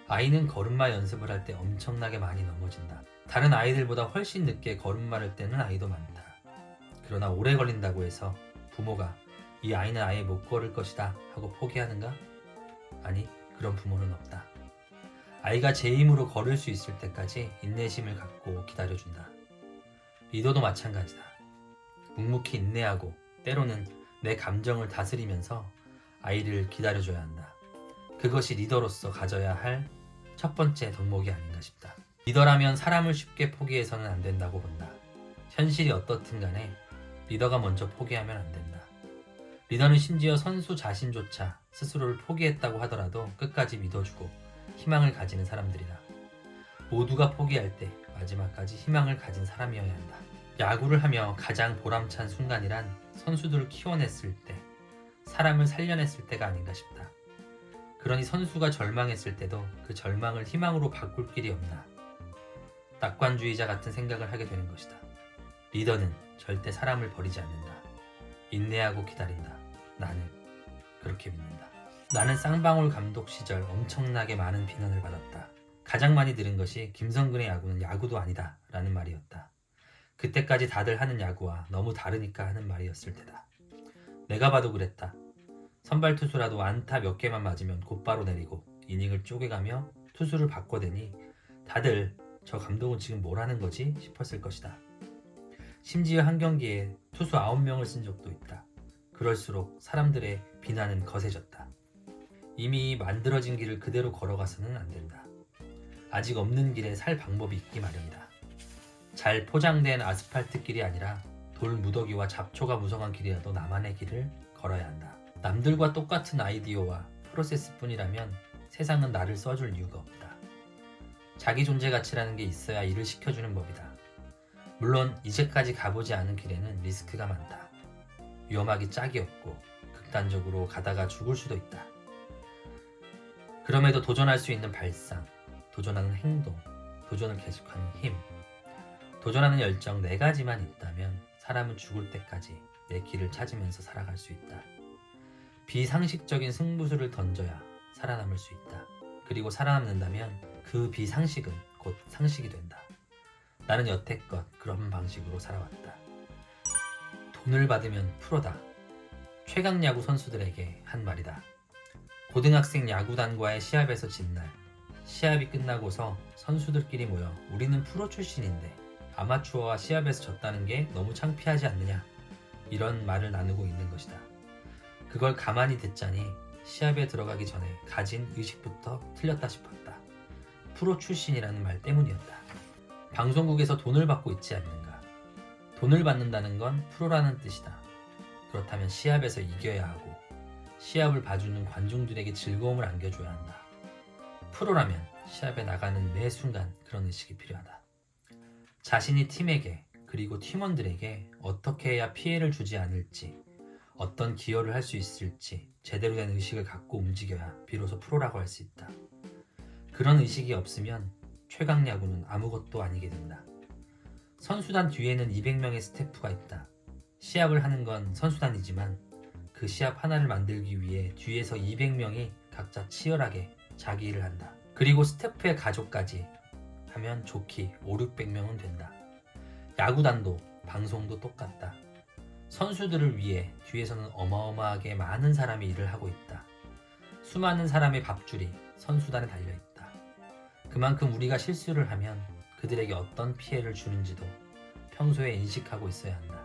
아이는 걸음마 연습을 할 때 엄청나게 많이 넘어진다. 다른 아이들보다 훨씬 늦게 걸음마를 떼는 아이도 많다. 그러나 오래 걸린다고 해서 부모가 이 아이는 아예 못 걸을 것이다 하고 포기하는가? 아니, 그런 부모는 없다. 아이가 제 힘으로 걸을 수 있을 때까지 인내심을 갖고 기다려준다. 리더도 마찬가지다. 묵묵히 인내하고 때로는 내 감정을 다스리면서 아이를 기다려줘야 한다. 그것이 리더로서 가져야 할 첫 번째 덕목이 아닌가 싶다. 리더라면 사람을 쉽게 포기해서는 안 된다고 본다. 현실이 어떻든 간에 리더가 먼저 포기하면 안 된다. 리더는 심지어 선수 자신조차 스스로를 포기했다고 하더라도 끝까지 믿어주고 희망을 가지는 사람들이다. 모두가 포기할 때 마지막까지 희망을 가진 사람이어야 한다. 야구를 하며 가장 보람찬 순간이란 선수들을 키워냈을 때, 사람을 살려냈을 때가 아닌가 싶다. 그러니 선수가 절망했을 때도 그 절망을 희망으로 바꿀 길이 없나. 낙관주의자 같은 생각을 하게 되는 것이다. 리더는 절대 사람을 버리지 않는다. 인내하고 기다린다. 나는 그렇게 믿는다. 나는 쌍방울 감독 시절 엄청나게 많은 비난을 받았다. 가장 많이 들은 것이 김성근의 야구는 야구도 아니다 라는 말이었다. 그때까지 다들 하는 야구와 너무 다르니까 하는 말이었을 테다. 내가 봐도 그랬다. 선발 투수라도 안타 몇 개만 맞으면 곧바로 내리고 이닝을 쪼개가며 투수를 바꿔대니 다들 저 감독은 지금 뭘 하는 거지 싶었을 것이다. 심지어 한 경기에 투수 9명을 쓴 적도 있다. 그럴수록 사람들의 비난은 거세졌다. 이미 만들어진 길을 그대로 걸어가서는 안 된다. 아직 없는 길에 살 방법이 있기 마련이다. 잘 포장된 아스팔트 길이 아니라 돌 무더기와 잡초가 무성한 길이라도 나만의 길을 걸어야 한다. 남들과 똑같은 아이디어와 프로세스뿐이라면 세상은 나를 써줄 이유가 없다. 자기 존재 가치라는 게 있어야 일을 시켜주는 법이다. 물론 이제까지 가보지 않은 길에는 리스크가 많다. 위험하기 짝이 없고 극단적으로 가다가 죽을 수도 있다. 그럼에도 도전할 수 있는 발상, 도전하는 행동, 도전을 계속하는 힘, 도전하는 열정 4가지만 있다면 사람은 죽을 때까지 내 길을 찾으면서 살아갈 수 있다. 비상식적인 승부수를 던져야 살아남을 수 있다. 그리고 살아남는다면 그 비상식은 곧 상식이 된다. 나는 여태껏 그런 방식으로 살아왔다. 돈을 받으면 프로다. 최강 야구 선수들에게 한 말이다. 고등학생 야구단과의 시합에서 진 날, 시합이 끝나고서 선수들끼리 모여 우리는 프로 출신인데 아마추어와 시합에서 졌다는 게 너무 창피하지 않느냐, 이런 말을 나누고 있는 것이다. 그걸 가만히 듣자니 시합에 들어가기 전에 가진 의식부터 틀렸다 싶었다. 프로 출신이라는 말 때문이었다. 방송국에서 돈을 받고 있지 않는가. 돈을 받는다는 건 프로라는 뜻이다. 그렇다면 시합에서 이겨야 하고 시합을 봐주는 관중들에게 즐거움을 안겨줘야 한다. 프로라면 시합에 나가는 매 순간 그런 의식이 필요하다. 자신이 팀에게 그리고 팀원들에게 어떻게 해야 피해를 주지 않을지, 어떤 기여를 할 수 있을지 제대로 된 의식을 갖고 움직여야 비로소 프로라고 할 수 있다. 그런 의식이 없으면 최강 야구는 아무것도 아니게 된다. 선수단 뒤에는 200명의 스태프가 있다. 시합을 하는 건 선수단이지만 그 시합 하나를 만들기 위해 뒤에서 200명이 각자 치열하게 자기 일을 한다. 그리고 스태프의 가족까지 하면 좋기 500~600명은 된다. 야구단도 방송도 똑같다. 선수들을 위해 뒤에서는 어마어마하게 많은 사람이 일을 하고 있다. 수많은 사람의 밥줄이 선수단에 달려있다. 그만큼 우리가 실수를 하면 그들에게 어떤 피해를 주는지도 평소에 인식하고 있어야 한다.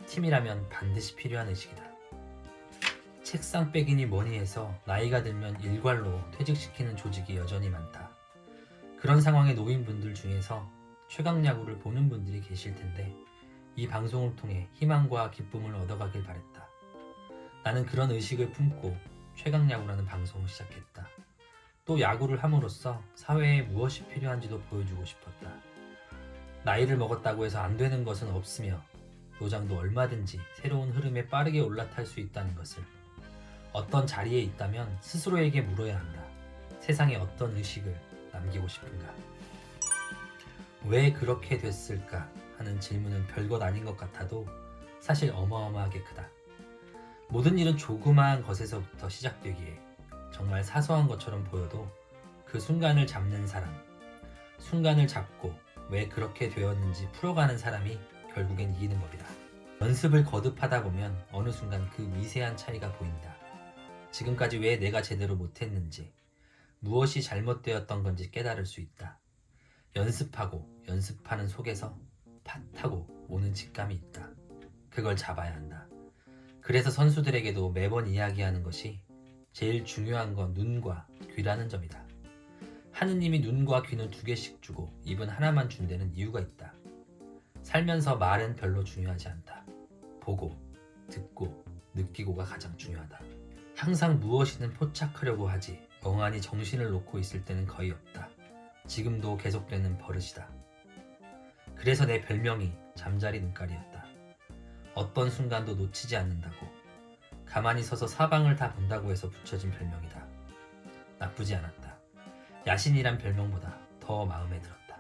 팀이라면 반드시 필요한 의식이다. 책상 빼기니 뭐니 해서 나이가 들면 일괄로 퇴직시키는 조직이 여전히 많다. 그런 상황에 놓인 분들 중에서 최강 야구를 보는 분들이 계실 텐데 이 방송을 통해 희망과 기쁨을 얻어가길 바랬다. 나는 그런 의식을 품고 최강 야구라는 방송을 시작했다. 또 야구를 함으로써 사회에 무엇이 필요한지도 보여주고 싶었다. 나이를 먹었다고 해서 안 되는 것은 없으며 노장도 얼마든지 새로운 흐름에 빠르게 올라탈 수 있다는 것을, 어떤 자리에 있다면 스스로에게 물어야 한다. 세상에 어떤 의식을 남기고 싶은가? 왜 그렇게 됐을까 하는 질문은 별것 아닌 것 같아도 사실 어마어마하게 크다. 모든 일은 조그마한 것에서부터 시작되기에 정말 사소한 것처럼 보여도 그 그 순간을 잡는 사람, 순간을 잡고 왜 그렇게 되었는지 풀어가는 사람이 결국엔 이기는 법이다. 연습을 거듭하다 보면 어느 순간 그 미세한 차이가 보인다. 지금까지 왜 내가 제대로 못했는지, 무엇이 잘못되었던 건지 깨달을 수 있다. 연습하고 연습하는 속에서 팟하고 오는 직감이 있다. 그걸 잡아야 한다. 그래서 선수들에게도 매번 이야기하는 것이 제일 중요한 건 눈과 귀라는 점이다. 하느님이 눈과 귀는 2개씩 주고 입은 하나만 준 데는 이유가 있다. 살면서 말은 별로 중요하지 않다. 보고, 듣고, 느끼고가 가장 중요하다. 항상 무엇이든 포착하려고 하지 멍하니 정신을 놓고 있을 때는 거의 없다. 지금도 계속되는 버릇이다. 그래서 내 별명이 잠자리 눈깔이었다. 어떤 순간도 놓치지 않는다고, 가만히 서서 사방을 다 본다고 해서 붙여진 별명이다. 나쁘지 않았다. 야신이란 별명보다 더 마음에 들었다.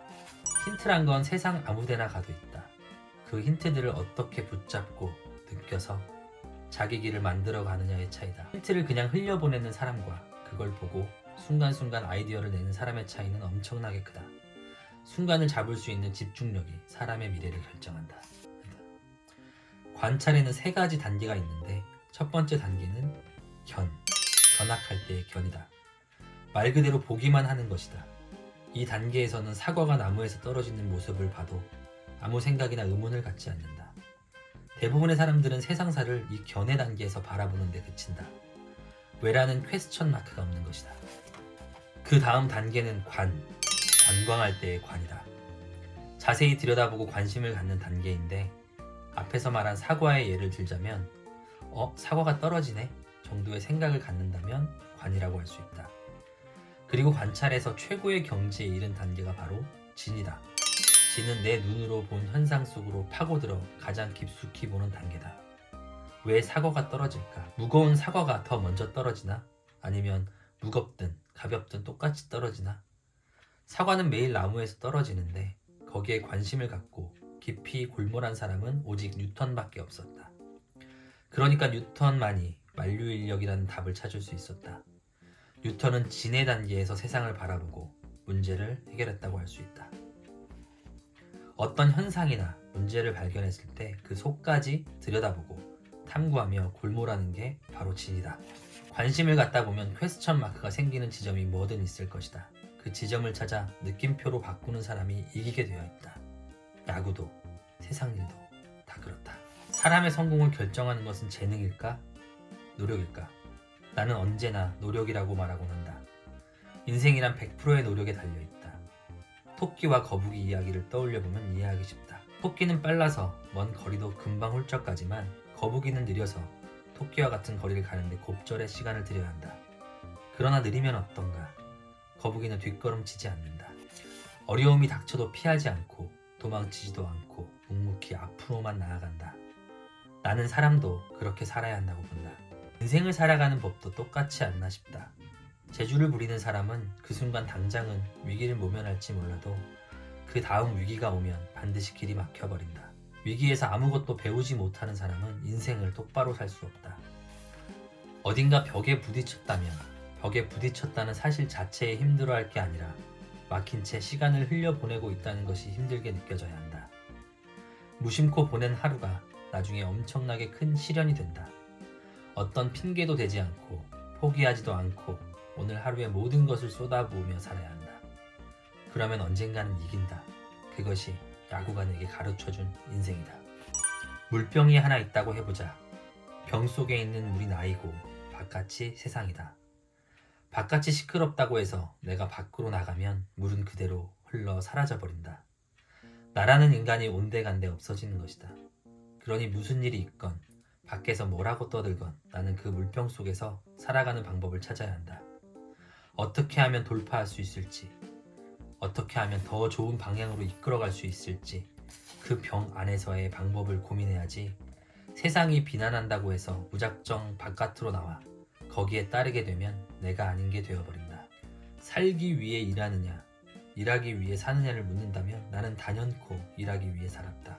힌트란 건 세상 아무데나 가도 있다. 그 힌트들을 어떻게 붙잡고 느껴서 자기 길을 만들어 가느냐의 차이다. 힌트를 그냥 흘려보내는 사람과 그걸 보고 순간순간 아이디어를 내는 사람의 차이는 엄청나게 크다. 순간을 잡을 수 있는 집중력이 사람의 미래를 결정한다. 관찰에는 3가지 단계가 있는데 첫 번째 단계는 견학할 때의 견이다. 말 그대로 보기만 하는 것이다. 이 단계에서는 사과가 나무에서 떨어지는 모습을 봐도 아무 생각이나 의문을 갖지 않는다. 대부분의 사람들은 세상사를 이 견해 단계에서 바라보는 데 그친다. 왜라는 퀘스천 마크가 없는 것이다. 그 다음 단계는 관광할 때의 관이다. 자세히 들여다보고 관심을 갖는 단계인데 앞에서 말한 사과의 예를 들자면 사과가 떨어지네 정도의 생각을 갖는다면 관이라고 할 수 있다. 그리고 관찰에서 최고의 경지에 이른 단계가 바로 진이다. 진은 내 눈으로 본 현상 속으로 파고들어 가장 깊숙이 보는 단계다. 왜 사과가 떨어질까? 무거운 사과가 더 먼저 떨어지나? 아니면 무겁든 가볍든 똑같이 떨어지나? 사과는 매일 나무에서 떨어지는데 거기에 관심을 갖고 깊이 골몰한 사람은 오직 뉴턴밖에 없었다. 그러니까 뉴턴만이 만류인력이라는 답을 찾을 수 있었다. 뉴턴은 진의 단계에서 세상을 바라보고 문제를 해결했다고 할 수 있다. 어떤 현상이나 문제를 발견했을 때 그 속까지 들여다보고 탐구하며 골몰하는 게 바로 진이다. 관심을 갖다 보면 퀘스천 마크가 생기는 지점이 뭐든 있을 것이다. 그 지점을 찾아 느낌표로 바꾸는 사람이 이기게 되어 있다. 야구도 세상 일도 다 그렇다. 사람의 성공을 결정하는 것은 재능일까? 노력일까? 나는 언제나 노력이라고 말하곤 한다. 인생이란 100%의 노력에 달려있다. 토끼와 거북이 이야기를 떠올려보면 이해하기 쉽다. 토끼는 빨라서 먼 거리도 금방 훌쩍 가지만 거북이는 느려서 토끼와 같은 거리를 가는데 곱절의 시간을 들여야 한다. 그러나 느리면 어떤가? 거북이는 뒷걸음치지 않는다. 어려움이 닥쳐도 피하지 않고 도망치지도 않고 묵묵히 앞으로만 나아간다. 나는 사람도 그렇게 살아야 한다고 본다. 인생을 살아가는 법도 똑같지 않나 싶다. 재주를 부리는 사람은 그 순간 당장은 위기를 모면할지 몰라도 그 다음 위기가 오면 반드시 길이 막혀버린다. 위기에서 아무것도 배우지 못하는 사람은 인생을 똑바로 살 수 없다. 어딘가 벽에 부딪혔다면 벽에 부딪혔다는 사실 자체에 힘들어할 게 아니라 막힌 채 시간을 흘려보내고 있다는 것이 힘들게 느껴져야 한다. 무심코 보낸 하루가 나중에 엄청나게 큰 시련이 된다. 어떤 핑계도 대지 않고 포기하지도 않고 오늘 하루의 모든 것을 쏟아부으며 살아야 한다. 그러면 언젠가는 이긴다. 그것이 야구가 내게 가르쳐준 인생이다. 물병이 하나 있다고 해보자. 병 속에 있는 물이 나이고 바깥이 세상이다. 바깥이 시끄럽다고 해서 내가 밖으로 나가면 물은 그대로 흘러 사라져버린다. 나라는 인간이 온데간데 없어지는 것이다. 그러니 무슨 일이 있건 밖에서 뭐라고 떠들건 나는 그 물병 속에서 살아가는 방법을 찾아야 한다. 어떻게 하면 돌파할 수 있을지, 어떻게 하면 더 좋은 방향으로 이끌어갈 수 있을지 그 병 안에서의 방법을 고민해야지 세상이 비난한다고 해서 무작정 바깥으로 나와 거기에 따르게 되면 내가 아닌 게 되어버린다. 살기 위해 일하느냐, 일하기 위해 사느냐를 묻는다면 나는 단연코 일하기 위해 살았다.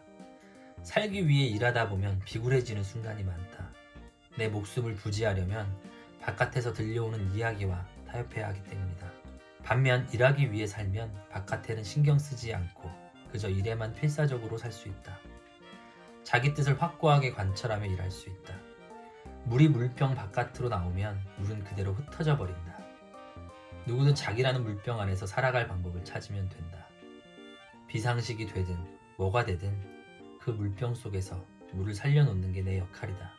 살기 위해 일하다 보면 비굴해지는 순간이 많다. 내 목숨을 부지하려면 바깥에서 들려오는 이야기와 타협해야 하기 때문이다. 반면 일하기 위해 살면 바깥에는 신경 쓰지 않고 그저 일에만 필사적으로 살 수 있다. 자기 뜻을 확고하게 관철하며 일할 수 있다. 물이 물병 바깥으로 나오면 물은 그대로 흩어져 버린다. 누구든 자기라는 물병 안에서 살아갈 방법을 찾으면 된다. 비상식이 되든 뭐가 되든 그 물병 속에서 물을 살려놓는 게 내 역할이다.